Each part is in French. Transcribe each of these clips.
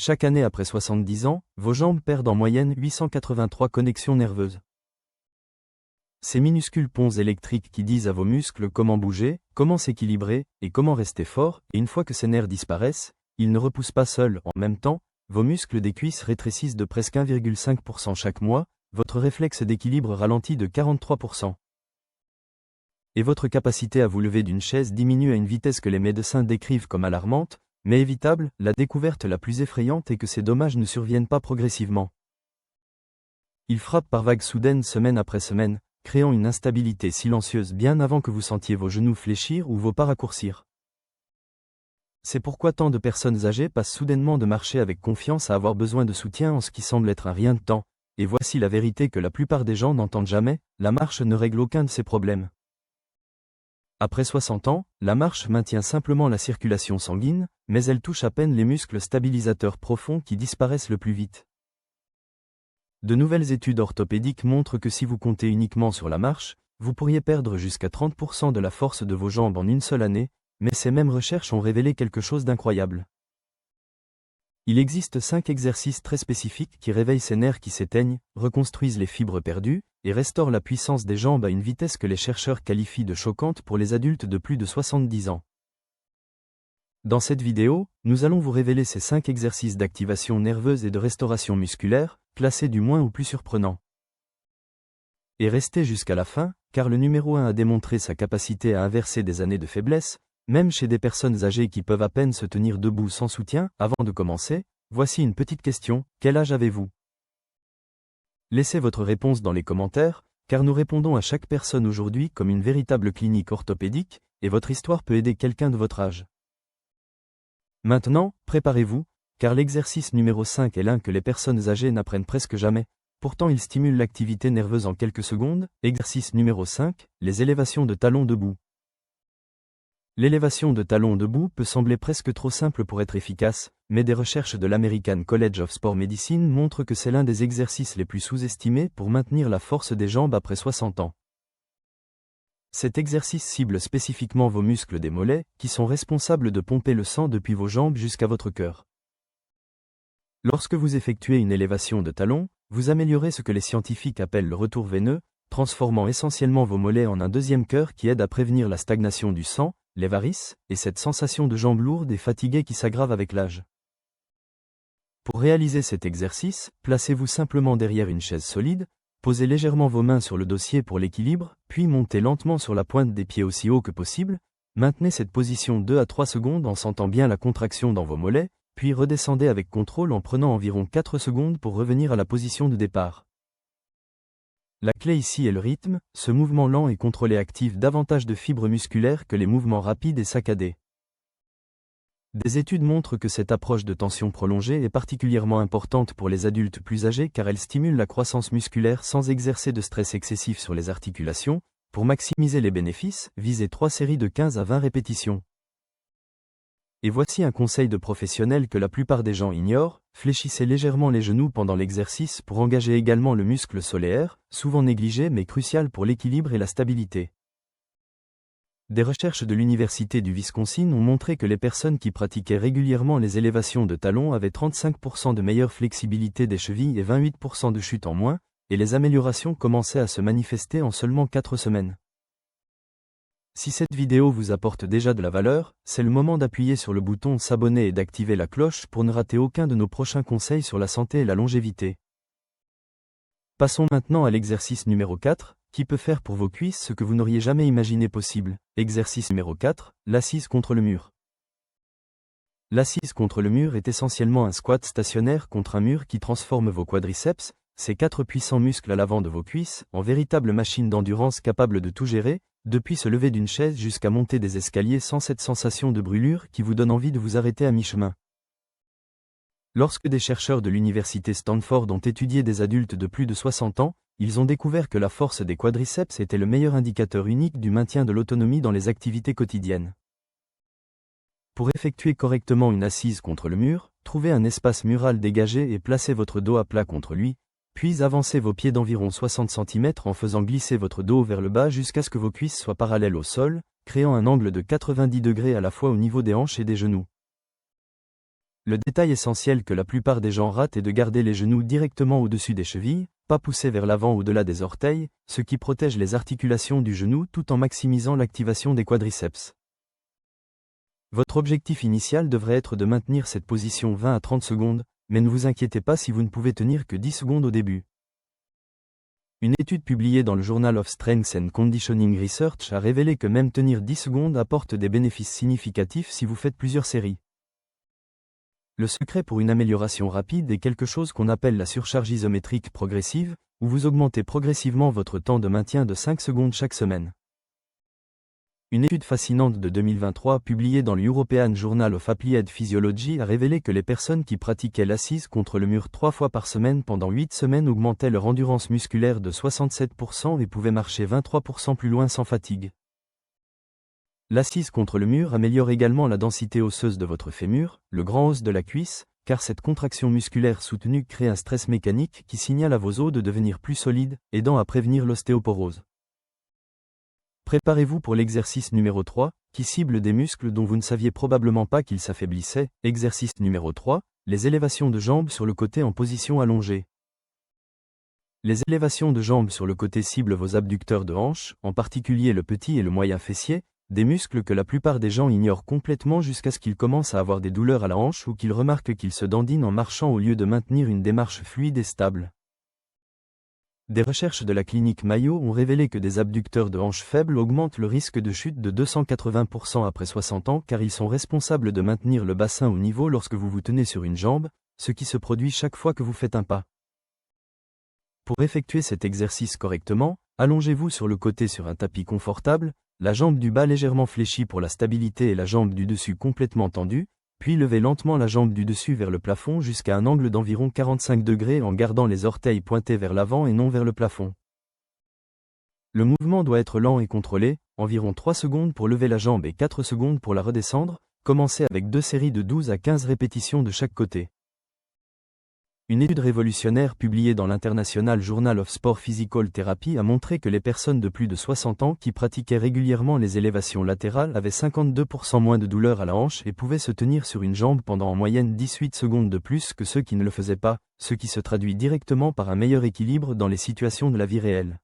Chaque année après 70 ans, vos jambes perdent en moyenne 883 connexions nerveuses. Ces minuscules ponts électriques qui disent à vos muscles comment bouger, comment s'équilibrer, et comment rester fort, et une fois que ces nerfs disparaissent, ils ne repoussent pas seuls. En même temps, vos muscles des cuisses rétrécissent de presque 1,5% chaque mois, votre réflexe d'équilibre ralentit de 43%. Et votre capacité à vous lever d'une chaise diminue à une vitesse que les médecins décrivent comme alarmante, mais évitable. La découverte la plus effrayante est que ces dommages ne surviennent pas progressivement. Ils frappent par vagues soudaines semaine après semaine, créant une instabilité silencieuse bien avant que vous sentiez vos genoux fléchir ou vos pas raccourcir. C'est pourquoi tant de personnes âgées passent soudainement de marcher avec confiance à avoir besoin de soutien en ce qui semble être un rien de temps, et voici la vérité que la plupart des gens n'entendent jamais, la marche ne règle aucun de ces problèmes. Après 60 ans, la marche maintient simplement la circulation sanguine, mais elle touche à peine les muscles stabilisateurs profonds qui disparaissent le plus vite. De nouvelles études orthopédiques montrent que si vous comptez uniquement sur la marche, vous pourriez perdre jusqu'à 30% de la force de vos jambes en une seule année, mais ces mêmes recherches ont révélé quelque chose d'incroyable. Il existe 5 exercices très spécifiques qui réveillent ces nerfs qui s'éteignent, reconstruisent les fibres perdues, et restaurent la puissance des jambes à une vitesse que les chercheurs qualifient de choquante pour les adultes de plus de 70 ans. Dans cette vidéo, nous allons vous révéler ces 5 exercices d'activation nerveuse et de restauration musculaire, classés du moins au plus surprenant. Et restez jusqu'à la fin, car le numéro 1 a démontré sa capacité à inverser des années de faiblesse, même chez des personnes âgées qui peuvent à peine se tenir debout sans soutien. Avant de commencer, voici une petite question, quel âge avez-vous? Laissez votre réponse dans les commentaires, car nous répondons à chaque personne aujourd'hui comme une véritable clinique orthopédique, et votre histoire peut aider quelqu'un de votre âge. Maintenant, préparez-vous, car l'exercice numéro 5 est l'un que les personnes âgées n'apprennent presque jamais, pourtant il stimule l'activité nerveuse en quelques secondes. Exercice numéro 5, les élévations de talons debout. L'élévation de talons debout peut sembler presque trop simple pour être efficace, mais des recherches de l'American College of Sport Medicine montrent que c'est l'un des exercices les plus sous-estimés pour maintenir la force des jambes après 60 ans. Cet exercice cible spécifiquement vos muscles des mollets, qui sont responsables de pomper le sang depuis vos jambes jusqu'à votre cœur. Lorsque vous effectuez une élévation de talons, vous améliorez ce que les scientifiques appellent le retour veineux, transformant essentiellement vos mollets en un deuxième cœur qui aide à prévenir la stagnation du sang, les varices, et cette sensation de jambes lourdes et fatiguées qui s'aggrave avec l'âge. Pour réaliser cet exercice, placez-vous simplement derrière une chaise solide, posez légèrement vos mains sur le dossier pour l'équilibre, puis montez lentement sur la pointe des pieds aussi haut que possible, maintenez cette position 2 à 3 secondes en sentant bien la contraction dans vos mollets, puis redescendez avec contrôle en prenant environ 4 secondes pour revenir à la position de départ. La clé ici est le rythme, ce mouvement lent et contrôlé active davantage de fibres musculaires que les mouvements rapides et saccadés. Des études montrent que cette approche de tension prolongée est particulièrement importante pour les adultes plus âgés car elle stimule la croissance musculaire sans exercer de stress excessif sur les articulations. Pour maximiser les bénéfices, visez 3 séries de 15 à 20 répétitions. Et voici un conseil de professionnel que la plupart des gens ignorent, fléchissez légèrement les genoux pendant l'exercice pour engager également le muscle solaire, souvent négligé mais crucial pour l'équilibre et la stabilité. Des recherches de l'Université du Wisconsin ont montré que les personnes qui pratiquaient régulièrement les élévations de talons avaient 35% de meilleure flexibilité des chevilles et 28% de chute en moins, et les améliorations commençaient à se manifester en seulement 4 semaines. Si cette vidéo vous apporte déjà de la valeur, c'est le moment d'appuyer sur le bouton s'abonner et d'activer la cloche pour ne rater aucun de nos prochains conseils sur la santé et la longévité. Passons maintenant à l'exercice numéro 4, qui peut faire pour vos cuisses ce que vous n'auriez jamais imaginé possible. Exercice numéro 4, l'assise contre le mur. L'assise contre le mur est essentiellement un squat stationnaire contre un mur qui transforme vos quadriceps, ces 4 puissants muscles à l'avant de vos cuisses, en véritables machines d'endurance capables de tout gérer, depuis se lever d'une chaise jusqu'à monter des escaliers sans cette sensation de brûlure qui vous donne envie de vous arrêter à mi-chemin. Lorsque des chercheurs de l'université Stanford ont étudié des adultes de plus de 60 ans, ils ont découvert que la force des quadriceps était le meilleur indicateur unique du maintien de l'autonomie dans les activités quotidiennes. Pour effectuer correctement une assise contre le mur, trouvez un espace mural dégagé et placez votre dos à plat contre lui, puis avancez vos pieds d'environ 60 cm en faisant glisser votre dos vers le bas jusqu'à ce que vos cuisses soient parallèles au sol, créant un angle de 90 degrés à la fois au niveau des hanches et des genoux. Le détail essentiel que la plupart des gens ratent est de garder les genoux directement au-dessus des chevilles, pas poussés vers l'avant au-delà des orteils, ce qui protège les articulations du genou tout en maximisant l'activation des quadriceps. Votre objectif initial devrait être de maintenir cette position 20 à 30 secondes, mais ne vous inquiétez pas si vous ne pouvez tenir que 10 secondes au début. Une étude publiée dans le Journal of Strength and Conditioning Research a révélé que même tenir 10 secondes apporte des bénéfices significatifs si vous faites plusieurs séries. Le secret pour une amélioration rapide est quelque chose qu'on appelle la surcharge isométrique progressive, où vous augmentez progressivement votre temps de maintien de 5 secondes chaque semaine. Une étude fascinante de 2023 publiée dans le European Journal of Applied Physiology a révélé que les personnes qui pratiquaient l'assise contre le mur 3 fois par semaine pendant 8 semaines augmentaient leur endurance musculaire de 67% et pouvaient marcher 23% plus loin sans fatigue. L'assise contre le mur améliore également la densité osseuse de votre fémur, le grand os de la cuisse, car cette contraction musculaire soutenue crée un stress mécanique qui signale à vos os de devenir plus solides, aidant à prévenir l'ostéoporose. Préparez-vous pour l'exercice numéro 3, qui cible des muscles dont vous ne saviez probablement pas qu'ils s'affaiblissaient. Exercice numéro 3, les élévations de jambes sur le côté en position allongée. Les élévations de jambes sur le côté ciblent vos abducteurs de hanche, en particulier le petit et le moyen fessier, des muscles que la plupart des gens ignorent complètement jusqu'à ce qu'ils commencent à avoir des douleurs à la hanche ou qu'ils remarquent qu'ils se dandinent en marchant au lieu de maintenir une démarche fluide et stable. Des recherches de la clinique Mayo ont révélé que des abducteurs de hanche faibles augmentent le risque de chute de 280% après 60 ans car ils sont responsables de maintenir le bassin au niveau lorsque vous vous tenez sur une jambe, ce qui se produit chaque fois que vous faites un pas. Pour effectuer cet exercice correctement, allongez-vous sur le côté sur un tapis confortable, la jambe du bas légèrement fléchie pour la stabilité et la jambe du dessus complètement tendue, puis levez lentement la jambe du dessus vers le plafond jusqu'à un angle d'environ 45 degrés en gardant les orteils pointés vers l'avant et non vers le plafond. Le mouvement doit être lent et contrôlé, environ 3 secondes pour lever la jambe et 4 secondes pour la redescendre, commencez avec 2 séries de 12 à 15 répétitions de chaque côté. Une étude révolutionnaire publiée dans l'International Journal of Sport Physical Therapy a montré que les personnes de plus de 60 ans qui pratiquaient régulièrement les élévations latérales avaient 52% moins de douleur à la hanche et pouvaient se tenir sur une jambe pendant en moyenne 18 secondes de plus que ceux qui ne le faisaient pas, ce qui se traduit directement par un meilleur équilibre dans les situations de la vie réelle.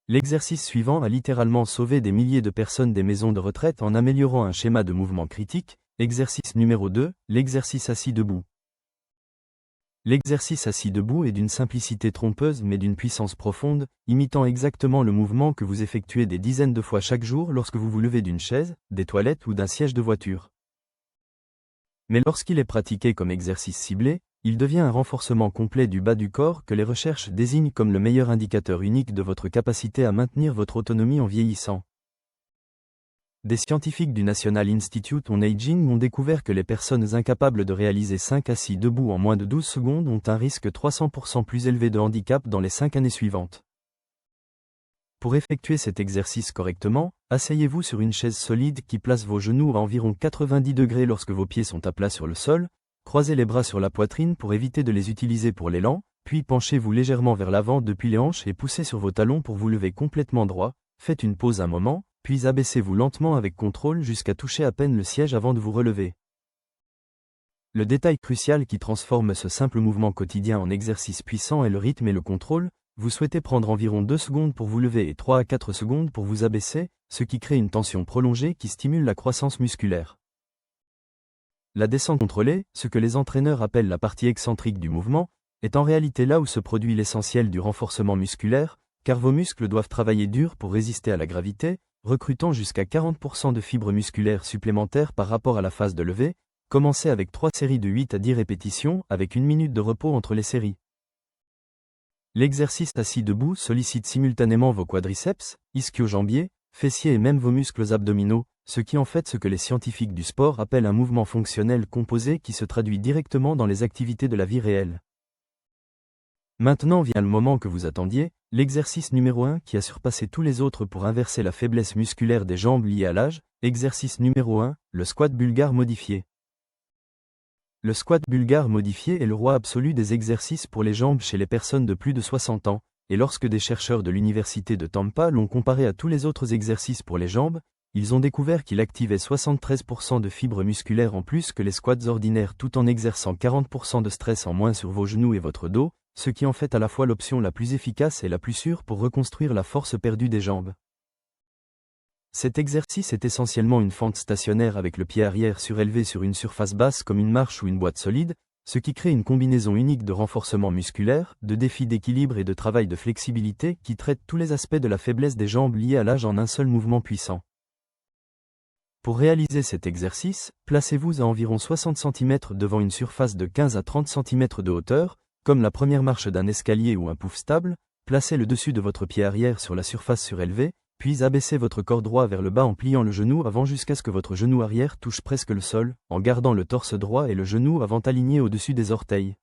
L'exercice suivant a littéralement sauvé des milliers de personnes des maisons de retraite en améliorant un schéma de mouvement critique. Exercice numéro 2, l'exercice assis debout. L'exercice assis debout est d'une simplicité trompeuse mais d'une puissance profonde, imitant exactement le mouvement que vous effectuez des dizaines de fois chaque jour lorsque vous vous levez d'une chaise, des toilettes ou d'un siège de voiture. Mais lorsqu'il est pratiqué comme exercice ciblé, il devient un renforcement complet du bas du corps que les recherches désignent comme le meilleur indicateur unique de votre capacité à maintenir votre autonomie en vieillissant. Des scientifiques du National Institute on Aging ont découvert que les personnes incapables de réaliser 5 assis debout en moins de 12 secondes ont un risque 300% plus élevé de handicap dans les 5 années suivantes. Pour effectuer cet exercice correctement, asseyez-vous sur une chaise solide qui place vos genoux à environ 90 degrés lorsque vos pieds sont à plat sur le sol, croisez les bras sur la poitrine pour éviter de les utiliser pour l'élan, puis penchez-vous légèrement vers l'avant depuis les hanches et poussez sur vos talons pour vous lever complètement droit, faites une pause un moment, puis abaissez-vous lentement avec contrôle jusqu'à toucher à peine le siège avant de vous relever. Le détail crucial qui transforme ce simple mouvement quotidien en exercice puissant est le rythme et le contrôle. Vous souhaitez prendre environ 2 secondes pour vous lever et 3 à 4 secondes pour vous abaisser, ce qui crée une tension prolongée qui stimule la croissance musculaire. La descente contrôlée, ce que les entraîneurs appellent la partie excentrique du mouvement, est en réalité là où se produit l'essentiel du renforcement musculaire, car vos muscles doivent travailler dur pour résister à la gravité, recrutant jusqu'à 40% de fibres musculaires supplémentaires par rapport à la phase de levée. Commencez avec 3 séries de 8 à 10 répétitions avec 1 minute de repos entre les séries. L'exercice assis debout sollicite simultanément vos quadriceps, ischio-jambiers, fessiers et même vos muscles abdominaux, ce qui en fait ce que les scientifiques du sport appellent un mouvement fonctionnel composé qui se traduit directement dans les activités de la vie réelle. Maintenant vient le moment que vous attendiez, l'exercice numéro 1 qui a surpassé tous les autres pour inverser la faiblesse musculaire des jambes liée à l'âge. Exercice numéro 1, le squat bulgare modifié. Le squat bulgare modifié est le roi absolu des exercices pour les jambes chez les personnes de plus de 60 ans, et lorsque des chercheurs de l'université de Tampa l'ont comparé à tous les autres exercices pour les jambes, ils ont découvert qu'il activait 73% de fibres musculaires en plus que les squats ordinaires tout en exerçant 40% de stress en moins sur vos genoux et votre dos, ce qui en fait à la fois l'option la plus efficace et la plus sûre pour reconstruire la force perdue des jambes. Cet exercice est essentiellement une fente stationnaire avec le pied arrière surélevé sur une surface basse comme une marche ou une boîte solide, ce qui crée une combinaison unique de renforcement musculaire, de défis d'équilibre et de travail de flexibilité qui traite tous les aspects de la faiblesse des jambes liées à l'âge en un seul mouvement puissant. Pour réaliser cet exercice, placez-vous à environ 60 cm devant une surface de 15 à 30 cm de hauteur, comme la première marche d'un escalier ou un pouf stable, placez le dessus de votre pied arrière sur la surface surélevée, puis abaissez votre corps droit vers le bas en pliant le genou avant jusqu'à ce que votre genou arrière touche presque le sol, en gardant le torse droit et le genou avant aligné au-dessus des orteils.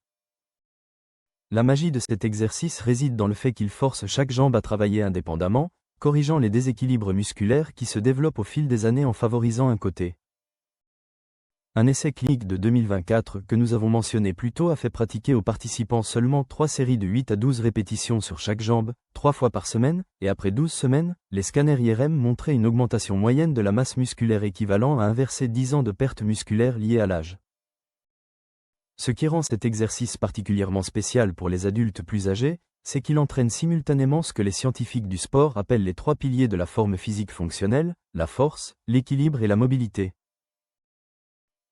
La magie de cet exercice réside dans le fait qu'il force chaque jambe à travailler indépendamment, corrigeant les déséquilibres musculaires qui se développent au fil des années en favorisant un côté. Un essai clinique de 2024 que nous avons mentionné plus tôt a fait pratiquer aux participants seulement 3 séries de 8 à 12 répétitions sur chaque jambe, 3 fois par semaine, et après 12 semaines, les scanners IRM montraient une augmentation moyenne de la masse musculaire équivalent à inverser 10 ans de perte musculaire liée à l'âge. Ce qui rend cet exercice particulièrement spécial pour les adultes plus âgés, c'est qu'il entraîne simultanément ce que les scientifiques du sport appellent les 3 piliers de la forme physique fonctionnelle, la force, l'équilibre et la mobilité.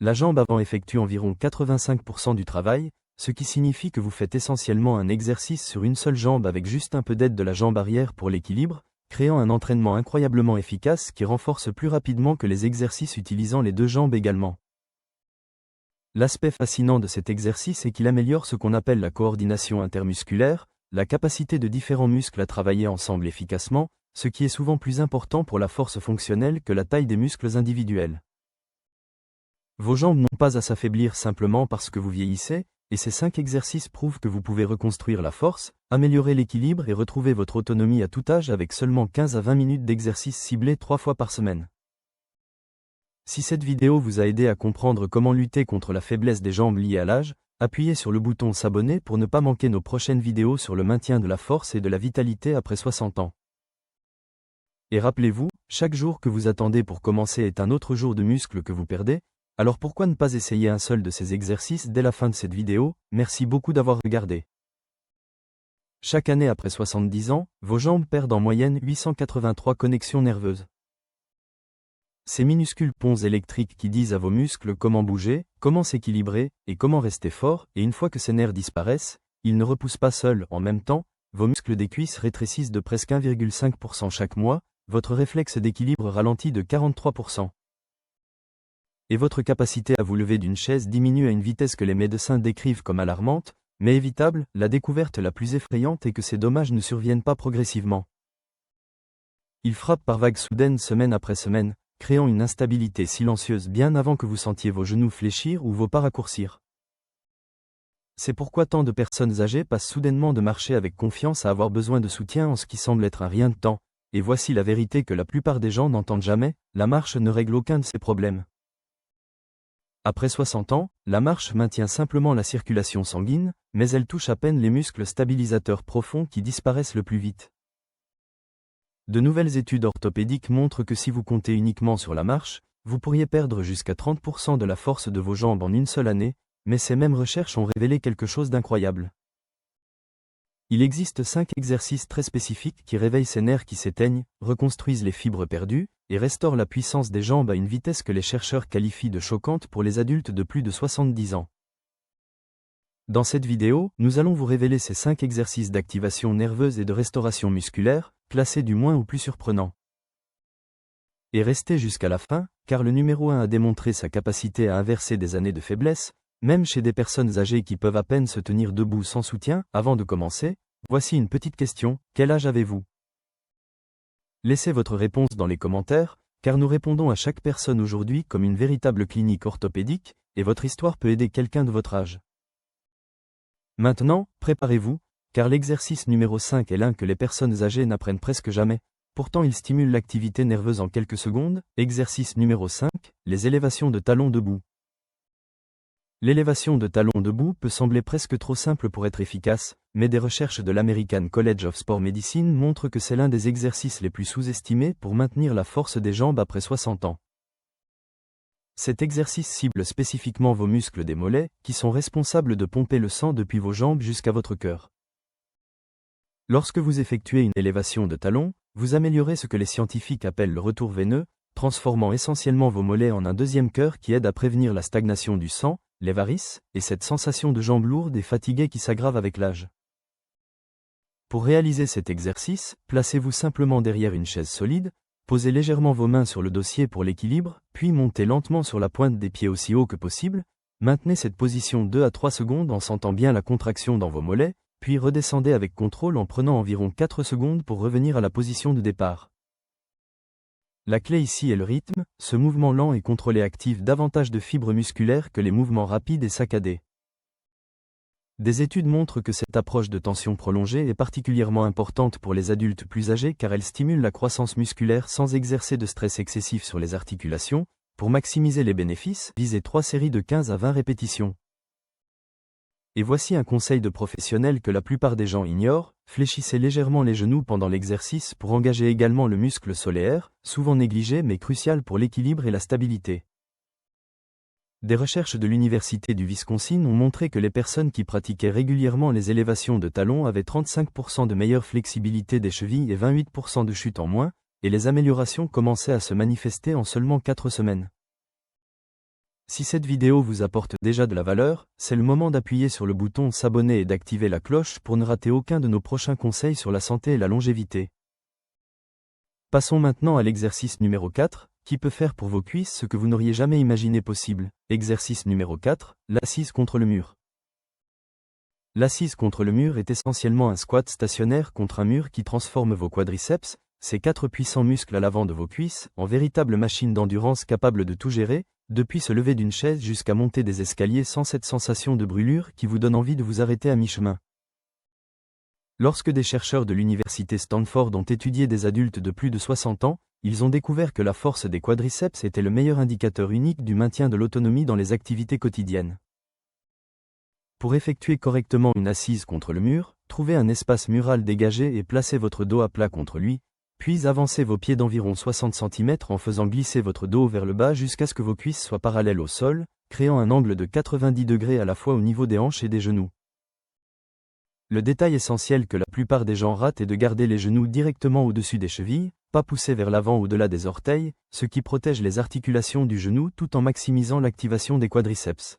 La jambe avant effectue environ 85% du travail, ce qui signifie que vous faites essentiellement un exercice sur une seule jambe avec juste un peu d'aide de la jambe arrière pour l'équilibre, créant un entraînement incroyablement efficace qui renforce plus rapidement que les exercices utilisant les 2 jambes également. L'aspect fascinant de cet exercice est qu'il améliore ce qu'on appelle la coordination intermusculaire, la capacité de différents muscles à travailler ensemble efficacement, ce qui est souvent plus important pour la force fonctionnelle que la taille des muscles individuels. Vos jambes n'ont pas à s'affaiblir simplement parce que vous vieillissez, et ces 5 exercices prouvent que vous pouvez reconstruire la force, améliorer l'équilibre et retrouver votre autonomie à tout âge avec seulement 15 à 20 minutes d'exercice ciblé 3 fois par semaine. Si cette vidéo vous a aidé à comprendre comment lutter contre la faiblesse des jambes liée à l'âge, appuyez sur le bouton s'abonner pour ne pas manquer nos prochaines vidéos sur le maintien de la force et de la vitalité après 60 ans. Et rappelez-vous, chaque jour que vous attendez pour commencer est un autre jour de muscles que vous perdez, alors pourquoi ne pas essayer un seul de ces exercices dès la fin de cette vidéo? Merci beaucoup d'avoir regardé. Chaque année après 70 ans, vos jambes perdent en moyenne 883 connexions nerveuses. Ces minuscules ponts électriques qui disent à vos muscles comment bouger, comment s'équilibrer, et comment rester fort, et une fois que ces nerfs disparaissent, ils ne repoussent pas seuls. En même temps, vos muscles des cuisses rétrécissent de presque 1,5% chaque mois, votre réflexe d'équilibre ralentit de 43%. Et votre capacité à vous lever d'une chaise diminue à une vitesse que les médecins décrivent comme alarmante, mais évitable. La découverte la plus effrayante est que ces dommages ne surviennent pas progressivement. Ils frappent par vagues soudaines semaine après semaine, créant une instabilité silencieuse bien avant que vous sentiez vos genoux fléchir ou vos pas raccourcir. C'est pourquoi tant de personnes âgées passent soudainement de marcher avec confiance à avoir besoin de soutien en ce qui semble être un rien de temps, et voici la vérité que la plupart des gens n'entendent jamais, la marche ne règle aucun de ces problèmes. Après 60 ans, la marche maintient simplement la circulation sanguine, mais elle touche à peine les muscles stabilisateurs profonds qui disparaissent le plus vite. De nouvelles études orthopédiques montrent que si vous comptez uniquement sur la marche, vous pourriez perdre jusqu'à 30% de la force de vos jambes en une seule année, mais ces mêmes recherches ont révélé quelque chose d'incroyable. Il existe 5 exercices très spécifiques qui réveillent ces nerfs qui s'éteignent, reconstruisent les fibres perdues, et restaurent la puissance des jambes à une vitesse que les chercheurs qualifient de choquante pour les adultes de plus de 70 ans. Dans cette vidéo, nous allons vous révéler ces 5 exercices d'activation nerveuse et de restauration musculaire, classés du moins au plus surprenant. Et restez jusqu'à la fin, car le numéro 1 a démontré sa capacité à inverser des années de faiblesse, même chez des personnes âgées qui peuvent à peine se tenir debout sans soutien. Avant de commencer, voici une petite question, quel âge avez-vous? Laissez votre réponse dans les commentaires, car nous répondons à chaque personne aujourd'hui comme une véritable clinique orthopédique, et votre histoire peut aider quelqu'un de votre âge. Maintenant, préparez-vous, car l'exercice numéro 5 est l'un que les personnes âgées n'apprennent presque jamais, pourtant il stimule l'activité nerveuse en quelques secondes. Exercice numéro 5, les élévations de talons debout. L'élévation de talons debout peut sembler presque trop simple pour être efficace, mais des recherches de l'American College of Sport Medicine montrent que c'est l'un des exercices les plus sous-estimés pour maintenir la force des jambes après 60 ans. Cet exercice cible spécifiquement vos muscles des mollets, qui sont responsables de pomper le sang depuis vos jambes jusqu'à votre cœur. Lorsque vous effectuez une élévation de talons, vous améliorez ce que les scientifiques appellent le retour veineux, transformant essentiellement vos mollets en un deuxième cœur qui aide à prévenir la stagnation du sang, les varices, et cette sensation de jambes lourdes et fatiguées qui s'aggrave avec l'âge. Pour réaliser cet exercice, placez-vous simplement derrière une chaise solide, posez légèrement vos mains sur le dossier pour l'équilibre, puis montez lentement sur la pointe des pieds aussi haut que possible, maintenez cette position 2 à 3 secondes en sentant bien la contraction dans vos mollets, puis redescendez avec contrôle en prenant environ 4 secondes pour revenir à la position de départ. La clé ici est le rythme, ce mouvement lent et contrôlé active davantage de fibres musculaires que les mouvements rapides et saccadés. Des études montrent que cette approche de tension prolongée est particulièrement importante pour les adultes plus âgés car elle stimule la croissance musculaire sans exercer de stress excessif sur les articulations. Pour maximiser les bénéfices, visez 3 séries de 15 à 20 répétitions. Et voici un conseil de professionnel que la plupart des gens ignorent, fléchissez légèrement les genoux pendant l'exercice pour engager également le muscle solaire, souvent négligé mais crucial pour l'équilibre et la stabilité. Des recherches de l'Université du Wisconsin ont montré que les personnes qui pratiquaient régulièrement les élévations de talons avaient 35% de meilleure flexibilité des chevilles et 28% de chute en moins, et les améliorations commençaient à se manifester en seulement 4 semaines. Si cette vidéo vous apporte déjà de la valeur, c'est le moment d'appuyer sur le bouton s'abonner et d'activer la cloche pour ne rater aucun de nos prochains conseils sur la santé et la longévité. Passons maintenant à l'exercice numéro 4, qui peut faire pour vos cuisses ce que vous n'auriez jamais imaginé possible. Exercice numéro 4, l'assise contre le mur. L'assise contre le mur est essentiellement un squat stationnaire contre un mur qui transforme vos quadriceps, ces 4 puissants muscles à l'avant de vos cuisses, en véritable machine d'endurance capable de tout gérer, depuis se lever d'une chaise jusqu'à monter des escaliers sans cette sensation de brûlure qui vous donne envie de vous arrêter à mi-chemin. Lorsque des chercheurs de l'université Stanford ont étudié des adultes de plus de 60 ans, ils ont découvert que la force des quadriceps était le meilleur indicateur unique du maintien de l'autonomie dans les activités quotidiennes. Pour effectuer correctement une assise contre le mur, trouvez un espace mural dégagé et placez votre dos à plat contre lui, puis avancez vos pieds d'environ 60 cm en faisant glisser votre dos vers le bas jusqu'à ce que vos cuisses soient parallèles au sol, créant un angle de 90 degrés à la fois au niveau des hanches et des genoux. Le détail essentiel que la plupart des gens ratent est de garder les genoux directement au-dessus des chevilles, pas poussés vers l'avant au-delà des orteils, ce qui protège les articulations du genou tout en maximisant l'activation des quadriceps.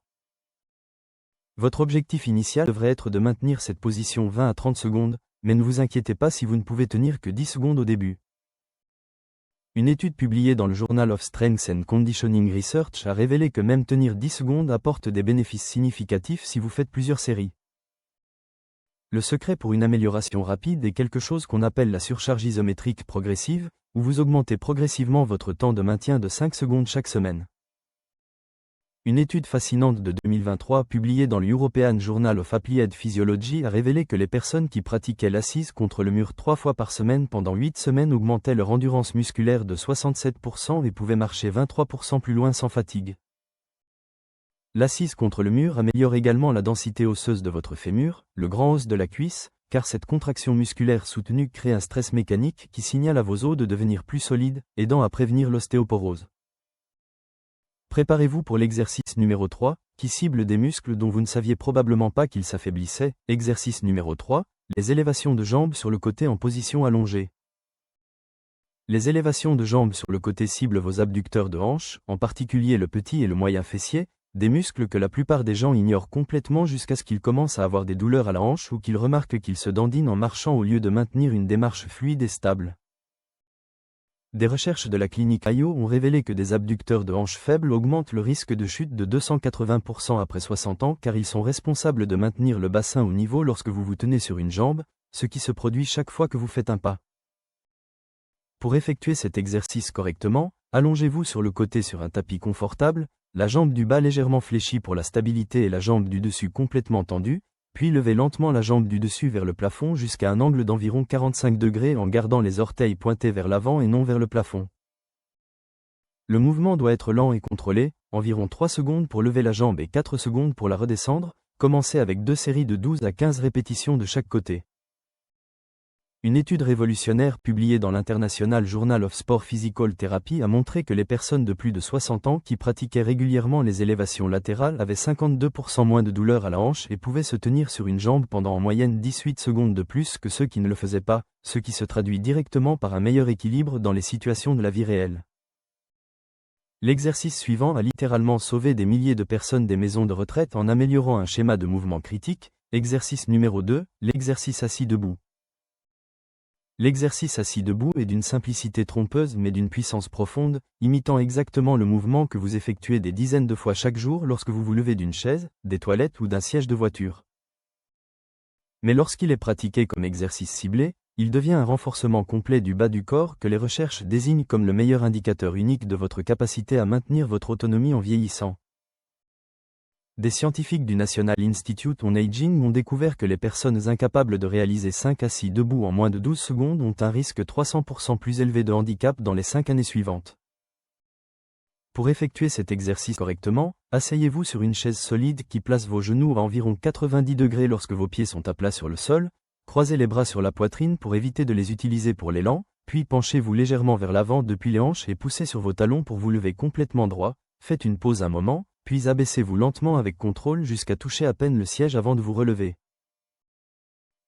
Votre objectif initial devrait être de maintenir cette position 20 à 30 secondes, mais ne vous inquiétez pas si vous ne pouvez tenir que 10 secondes au début. Une étude publiée dans le Journal of Strength and Conditioning Research a révélé que même tenir 10 secondes apporte des bénéfices significatifs si vous faites plusieurs séries. Le secret pour une amélioration rapide est quelque chose qu'on appelle la surcharge isométrique progressive, où vous augmentez progressivement votre temps de maintien de 5 secondes chaque semaine. Une étude fascinante de 2023 publiée dans le European Journal of Applied Physiology a révélé que les personnes qui pratiquaient l'assise contre le mur 3 fois par semaine pendant 8 semaines augmentaient leur endurance musculaire de 67% et pouvaient marcher 23% plus loin sans fatigue. L'assise contre le mur améliore également la densité osseuse de votre fémur, le grand os de la cuisse, car cette contraction musculaire soutenue crée un stress mécanique qui signale à vos os de devenir plus solides, aidant à prévenir l'ostéoporose. Préparez-vous pour l'exercice numéro 3, qui cible des muscles dont vous ne saviez probablement pas qu'ils s'affaiblissaient. Exercice numéro 3, les élévations de jambes sur le côté en position allongée. Les élévations de jambes sur le côté ciblent vos abducteurs de hanche, en particulier le petit et le moyen fessier, des muscles que la plupart des gens ignorent complètement jusqu'à ce qu'ils commencent à avoir des douleurs à la hanche ou qu'ils remarquent qu'ils se dandinent en marchant au lieu de maintenir une démarche fluide et stable. Des recherches de la clinique Ayo ont révélé que des abducteurs de hanches faibles augmentent le risque de chute de 280% après 60 ans car ils sont responsables de maintenir le bassin au niveau lorsque vous vous tenez sur une jambe, ce qui se produit chaque fois que vous faites un pas. Pour effectuer cet exercice correctement, allongez-vous sur le côté sur un tapis confortable, la jambe du bas légèrement fléchie pour la stabilité et la jambe du dessus complètement tendue, puis levez lentement la jambe du dessus vers le plafond jusqu'à un angle d'environ 45 degrés en gardant les orteils pointés vers l'avant et non vers le plafond. Le mouvement doit être lent et contrôlé, environ 3 secondes pour lever la jambe et 4 secondes pour la redescendre. Commencez avec 2 séries de 12 à 15 répétitions de chaque côté. Une étude révolutionnaire publiée dans l'International Journal of Sport Physical Therapy a montré que les personnes de plus de 60 ans qui pratiquaient régulièrement les élévations latérales avaient 52% moins de douleur à la hanche et pouvaient se tenir sur une jambe pendant en moyenne 18 secondes de plus que ceux qui ne le faisaient pas, ce qui se traduit directement par un meilleur équilibre dans les situations de la vie réelle. L'exercice suivant a littéralement sauvé des milliers de personnes des maisons de retraite en améliorant un schéma de mouvement critique. Exercice numéro 2, l'exercice assis debout. L'exercice assis debout est d'une simplicité trompeuse mais d'une puissance profonde, imitant exactement le mouvement que vous effectuez des dizaines de fois chaque jour lorsque vous vous levez d'une chaise, des toilettes ou d'un siège de voiture. Mais lorsqu'il est pratiqué comme exercice ciblé, il devient un renforcement complet du bas du corps que les recherches désignent comme le meilleur indicateur unique de votre capacité à maintenir votre autonomie en vieillissant. Des scientifiques du National Institute on Aging ont découvert que les personnes incapables de réaliser 5 assis debout en moins de 12 secondes ont un risque 300% plus élevé de handicap dans les 5 années suivantes. Pour effectuer cet exercice correctement, asseyez-vous sur une chaise solide qui place vos genoux à environ 90 degrés lorsque vos pieds sont à plat sur le sol, croisez les bras sur la poitrine pour éviter de les utiliser pour l'élan, puis penchez-vous légèrement vers l'avant depuis les hanches et poussez sur vos talons pour vous lever complètement droit, faites une pause un moment, puis abaissez-vous lentement avec contrôle jusqu'à toucher à peine le siège avant de vous relever.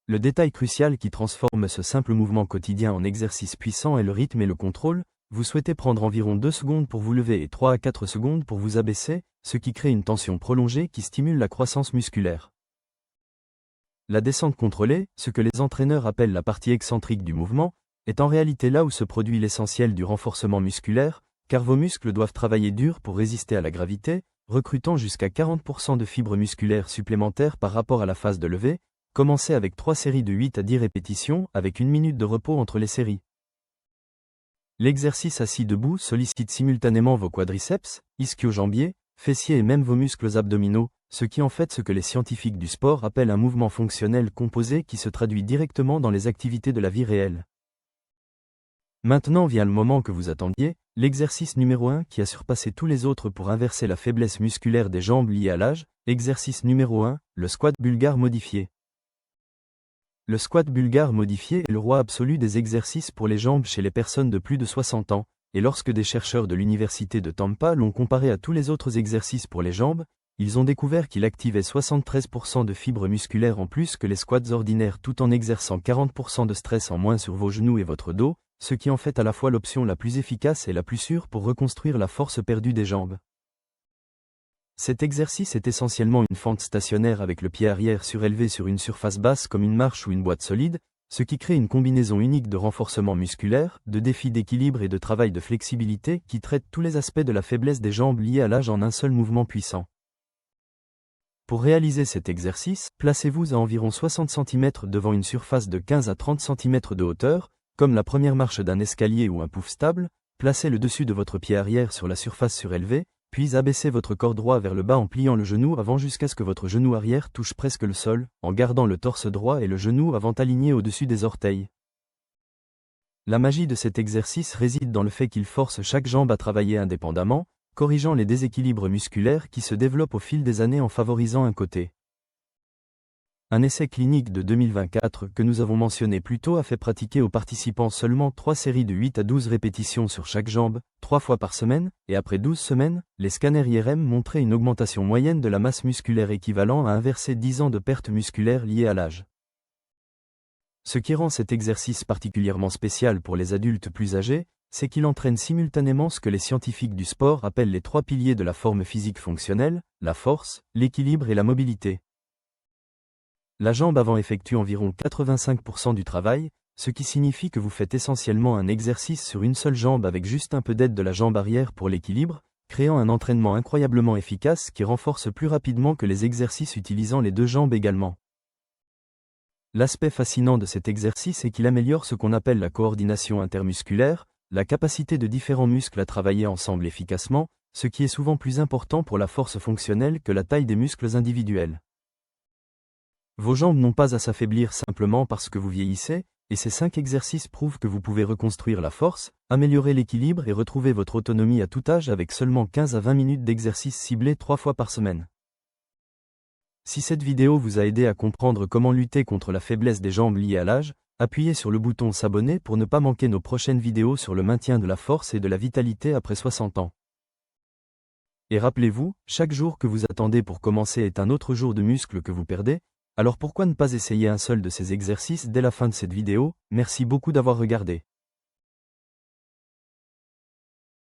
Le détail crucial qui transforme ce simple mouvement quotidien en exercice puissant est le rythme et le contrôle. Vous souhaitez prendre environ 2 secondes pour vous lever et 3 à 4 secondes pour vous abaisser, ce qui crée une tension prolongée qui stimule la croissance musculaire. La descente contrôlée, ce que les entraîneurs appellent la partie excentrique du mouvement, est en réalité là où se produit l'essentiel du renforcement musculaire, car vos muscles doivent travailler dur pour résister à la gravité, recrutant jusqu'à 40% de fibres musculaires supplémentaires par rapport à la phase de levée. Commencez avec 3 séries de 8 à 10 répétitions avec 1 minute de repos entre les séries. L'exercice assis debout sollicite simultanément vos quadriceps, ischio-jambiers, fessiers et même vos muscles abdominaux, ce qui en fait ce que les scientifiques du sport appellent un mouvement fonctionnel composé qui se traduit directement dans les activités de la vie réelle. Maintenant vient le moment que vous attendiez, l'exercice numéro 1 qui a surpassé tous les autres pour inverser la faiblesse musculaire des jambes liée à l'âge. Exercice numéro 1, le squat bulgare modifié. Le squat bulgare modifié est le roi absolu des exercices pour les jambes chez les personnes de plus de 60 ans, et lorsque des chercheurs de l'université de Tampa l'ont comparé à tous les autres exercices pour les jambes, ils ont découvert qu'il activait 73% de fibres musculaires en plus que les squats ordinaires tout en exerçant 40% de stress en moins sur vos genoux et votre dos, ce qui en fait à la fois l'option la plus efficace et la plus sûre pour reconstruire la force perdue des jambes. Cet exercice est essentiellement une fente stationnaire avec le pied arrière surélevé sur une surface basse comme une marche ou une boîte solide, ce qui crée une combinaison unique de renforcement musculaire, de défis d'équilibre et de travail de flexibilité qui traite tous les aspects de la faiblesse des jambes liées à l'âge en un seul mouvement puissant. Pour réaliser cet exercice, placez-vous à environ 60 cm devant une surface de 15 à 30 cm de hauteur, comme la première marche d'un escalier ou un pouf stable, placez le dessus de votre pied arrière sur la surface surélevée, puis abaissez votre corps droit vers le bas en pliant le genou avant jusqu'à ce que votre genou arrière touche presque le sol, en gardant le torse droit et le genou avant aligné au-dessus des orteils. La magie de cet exercice réside dans le fait qu'il force chaque jambe à travailler indépendamment, corrigeant les déséquilibres musculaires qui se développent au fil des années en favorisant un côté. Un essai clinique de 2024 que nous avons mentionné plus tôt a fait pratiquer aux participants seulement 3 séries de 8 à 12 répétitions sur chaque jambe, 3 fois par semaine, et après 12 semaines, les scanners IRM montraient une augmentation moyenne de la masse musculaire équivalent à inverser 10 ans de perte musculaire liée à l'âge. Ce qui rend cet exercice particulièrement spécial pour les adultes plus âgés, c'est qu'il entraîne simultanément ce que les scientifiques du sport appellent les 3 piliers de la forme physique fonctionnelle, la force, l'équilibre et la mobilité. La jambe avant effectue environ 85% du travail, ce qui signifie que vous faites essentiellement un exercice sur une seule jambe avec juste un peu d'aide de la jambe arrière pour l'équilibre, créant un entraînement incroyablement efficace qui renforce plus rapidement que les exercices utilisant les 2 jambes également. L'aspect fascinant de cet exercice est qu'il améliore ce qu'on appelle la coordination intermusculaire, la capacité de différents muscles à travailler ensemble efficacement, ce qui est souvent plus important pour la force fonctionnelle que la taille des muscles individuels. Vos jambes n'ont pas à s'affaiblir simplement parce que vous vieillissez, Et ces 5 exercices prouvent que vous pouvez reconstruire la force, améliorer l'équilibre et retrouver votre autonomie à tout âge avec seulement 15 à 20 minutes d'exercice ciblés 3 fois par semaine. Si cette vidéo vous a aidé à comprendre comment lutter contre la faiblesse des jambes liée à l'âge, appuyez sur le bouton s'abonner pour ne pas manquer nos prochaines vidéos sur le maintien de la force et de la vitalité après 60 ans. Et rappelez-vous, chaque jour que vous attendez pour commencer est un autre jour de muscle que vous perdez, alors pourquoi ne pas essayer un seul de ces exercices dès la fin de cette vidéo? Merci beaucoup d'avoir regardé.